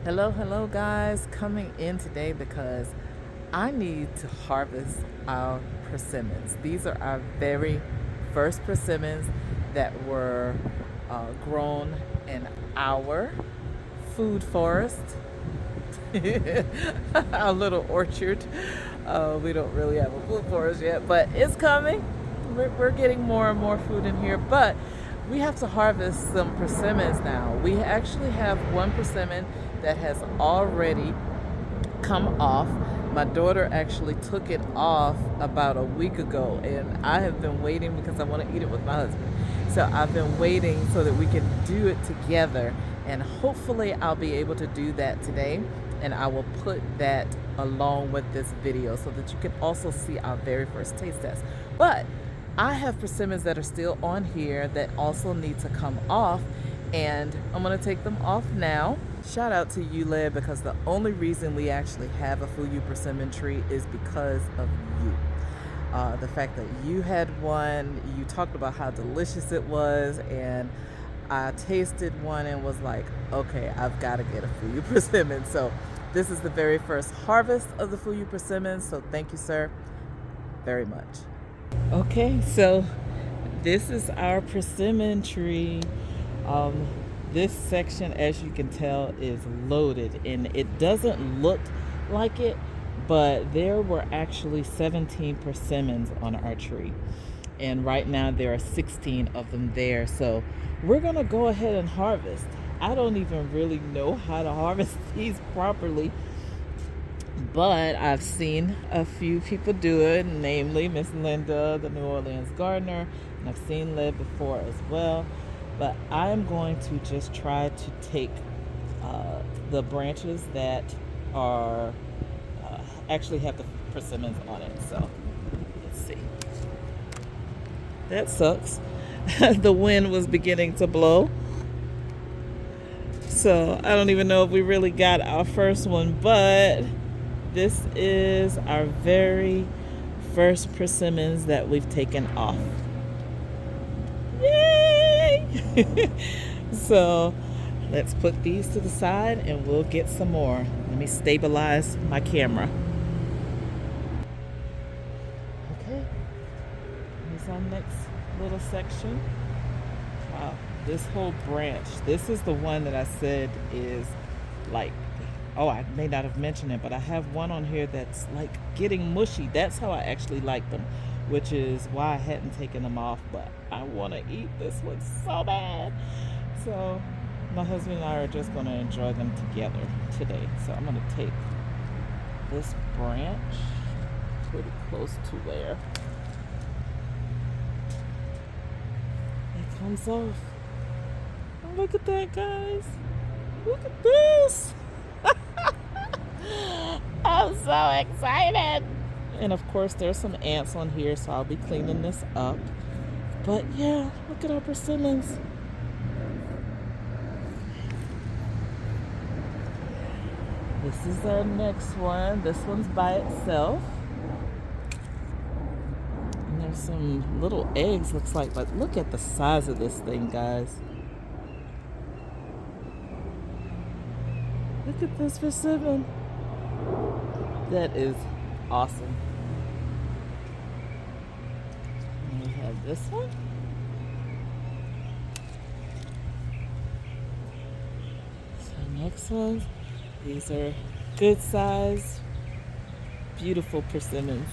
Hello guys, coming in today because I need to harvest our persimmons. These are our very first persimmons that were grown in our food forest, our little orchard. We don't really have a food forest yet, but it's coming. We're getting more and more food in here, but we have to harvest some persimmons now. We actually have one persimmon that has already come off. My daughter actually took it off about a week ago, and I have been waiting because I want to eat it with my husband. So I've been waiting so that we can do it together, and hopefully I'll be able to do that today. And I will put that along with this video so that you can also see our very first taste test. But I have persimmons that are still on here that also need to come off, and I'm gonna take them off now. Shout out to you, Led, because the only reason we actually have a Fuyu Persimmon tree is because of you. The fact that you had one, you talked about how delicious it was, and I tasted one and was like, okay, I've got to get a Fuyu Persimmon. So this is the very first harvest of the Fuyu Persimmon. So thank you, sir, very much. Okay, so this is our persimmon tree. This section, as you can tell, is loaded, and it doesn't look like it, but there were actually 17 persimmons on our tree, and right now there are 16 of them there. So we're gonna go ahead and harvest. I don't even really know how to harvest these properly, but I've seen a few people do it, namely Miss Linda, the New Orleans gardener, and I've seen Liv before as well. But I'm going to just try to take the branches that are actually have the persimmons on it. So let's see. That sucks. The wind was beginning to blow. So I don't even know if we really got our first one, but this is our very first persimmons that we've taken off. Yay! So let's put these to the side and we'll get some more. Let me stabilize my camera. Okay, here's our next little section. Wow, this whole branch. This is the one that I said is like, oh, I may not have mentioned it, but I have one on here that's like getting mushy. That's how I actually like them, which is why I hadn't taken them off, but I want to eat this one so bad. So my husband and I are just going to enjoy them together today. So I'm going to take this branch pretty close to where it comes off. Oh, look at that, guys. Look at this. I'm so excited. And of course there's some ants on here, so I'll be cleaning this up. But yeah, look at our persimmons. This is our next one. This one's by itself. And there's some little eggs, looks like, but look at the size of this thing, guys. Look at this persimmon. That is awesome. And we have this one. So next one, these are good size, beautiful persimmons.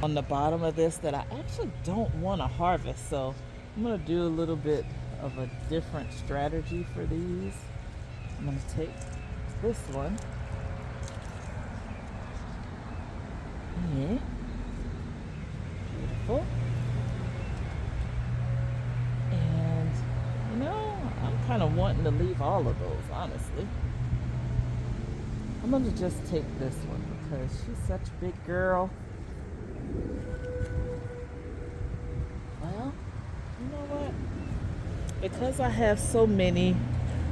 On the bottom of this that I actually don't want to harvest, so I'm going to do a little bit of a different strategy for these. I'm going to take this one here. Beautiful. And, you know, I'm kind of wanting to leave all of those, honestly. I'm going to just take this one because she's such a big girl. Well, you know what? Because I have so many,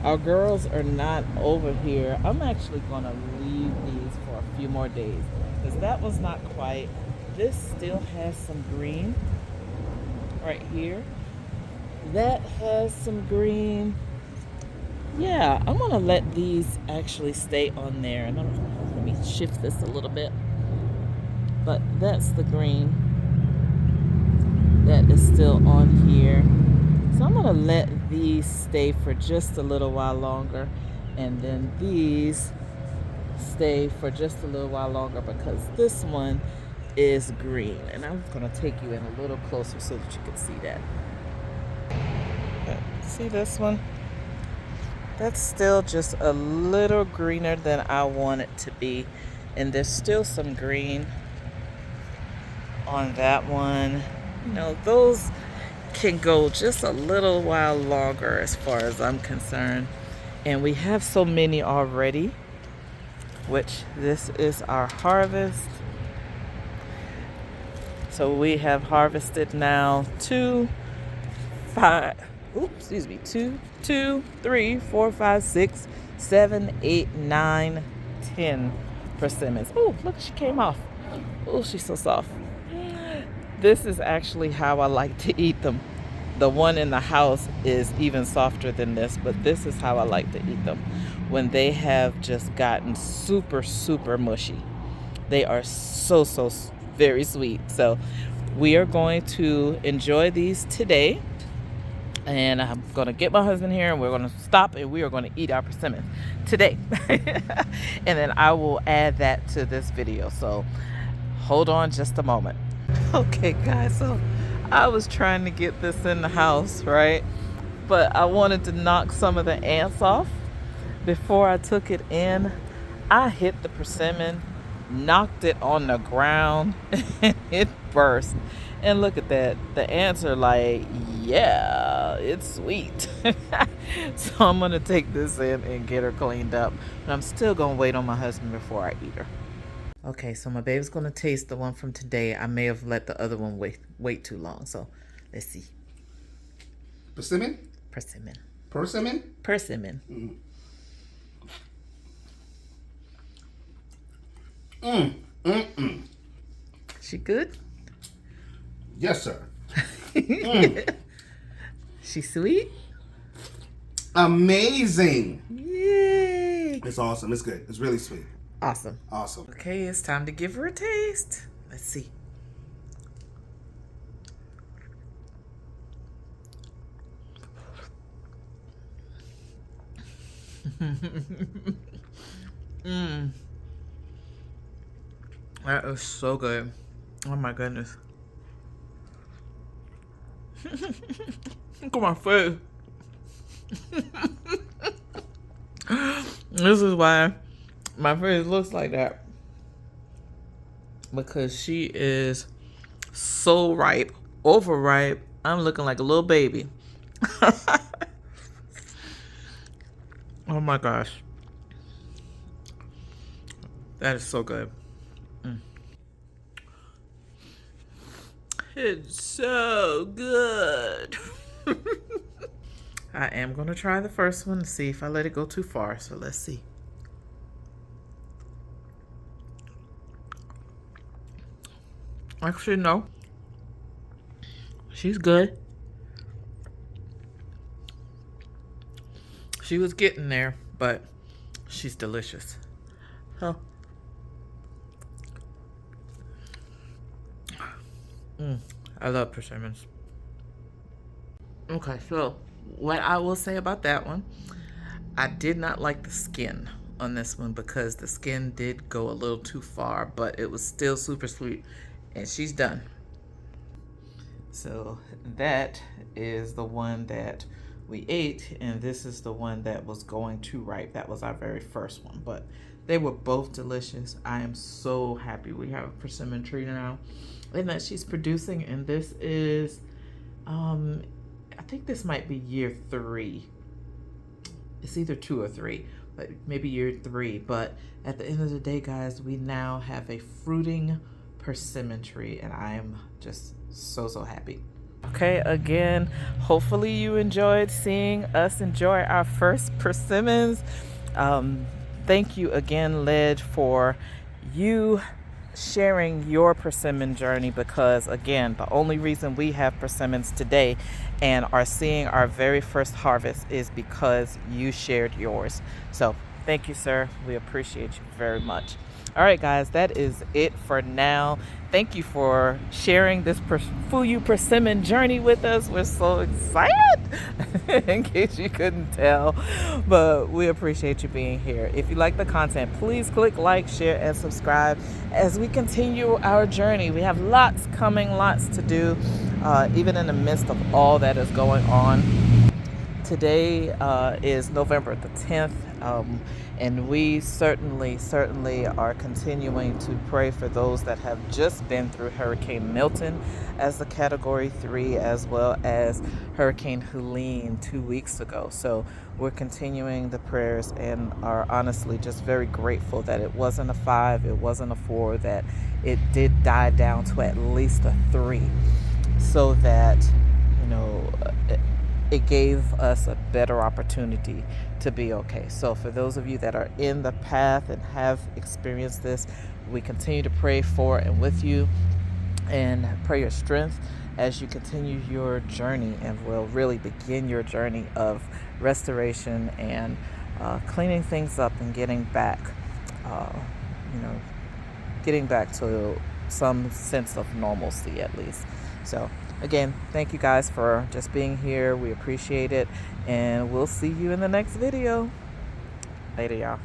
our girls are not over here, I'm actually going to leave these for a few more days. Because that was not quite. This still has some green right here. That has some green. Yeah, I'm gonna let these actually stay on there. And let me shift this a little bit. But that's the green that is still on here. So I'm gonna let these stay for just a little while longer, and then these stay for just a little while longer because this one is green. And I'm gonna take you in a little closer so that you can see that. See this one? That's still just a little greener than I want it to be. And there's still some green on that one. You know, those can go just a little while longer as far as I'm concerned. And we have so many already, which this is our harvest. So we have harvested now 2, 3, 4, 5, 6, 7, 8, 9, 10 persimmons. Oh, look, she came off. Oh, she's so soft. This is actually how I like to eat them. The one in the house is even softer than this, but this is how I like to eat them. When they have just gotten super, super mushy. They are so, so very sweet. So we are going to enjoy these today. And I'm going to get my husband here and we're going to stop and we are going to eat our persimmons today. And then I will add that to this video. So hold on just a moment. Okay, guys, so I was trying to get this in the house, right? But I wanted to knock some of the ants off before I took it in. I hit the persimmon, knocked it on the ground, and it burst. And look at that. The ants are like, yeah, it's sweet. So I'm going to take this in and get her cleaned up. But I'm still going to wait on my husband before I eat her. Okay, so my baby's going to taste the one from today. I may have let the other one wait too long. So let's see. Persimmon? Persimmon. Persimmon? Persimmon. She good? Yes, sir. She sweet? Amazing. Yay. It's awesome. It's good. It's really sweet. Awesome. Awesome. Okay, it's time to give her a taste. Let's see. That is so good. Oh my goodness. Look at my face. This is why my face looks like that. Because she is so ripe, overripe. I'm looking like a little baby. Oh my gosh. That is so good. It's so good. I am going to try the first one to see if I let it go too far. So let's see. Actually, no. She's good. She was getting there, but she's delicious. Oh. I love persimmons. Okay, so what I will say about that one, I did not like the skin on this one because the skin did go a little too far, but it was still super sweet, and she's done. So that is the one that we ate, and this is the one that was going too ripe. That was our very first one, but they were both delicious. I am so happy we have a persimmon tree now and that she's producing, and this is I think this might be year 3. It's either 2 or 3, but maybe year 3. But at the end of the day, guys, we now have a fruiting persimmon tree, and I am just so happy. Okay, again, hopefully you enjoyed seeing us enjoy our first persimmons. Thank you again, Led, for you sharing your persimmon journey, because again, the only reason we have persimmons today and are seeing our very first harvest is because you shared yours. So thank you, sir. We appreciate you very much. All right, guys, that is it for now. Thank you for sharing this Fuyu Persimmon journey with us. We're so excited, in case you couldn't tell, but we appreciate you being here. If you like the content, please click like, share, and subscribe as we continue our journey. We have lots coming, lots to do, even in the midst of all that is going on. Today is November the 10th, and we certainly are continuing to pray for those that have just been through Hurricane Milton as a Category 3, as well as Hurricane Helene 2 weeks ago. So we're continuing the prayers and are honestly just very grateful that it wasn't a 5, it wasn't a 4, that it did die down to at least a 3, so that, you know, it gave us a better opportunity to be okay. So for those of you that are in the path and have experienced this, we continue to pray for and with you, and pray your strength as you continue your journey and will really begin your journey of restoration and cleaning things up and getting back, getting back to some sense of normalcy at least. So again, thank you guys for just being here. We appreciate it, and we'll see you in the next video. Later, y'all.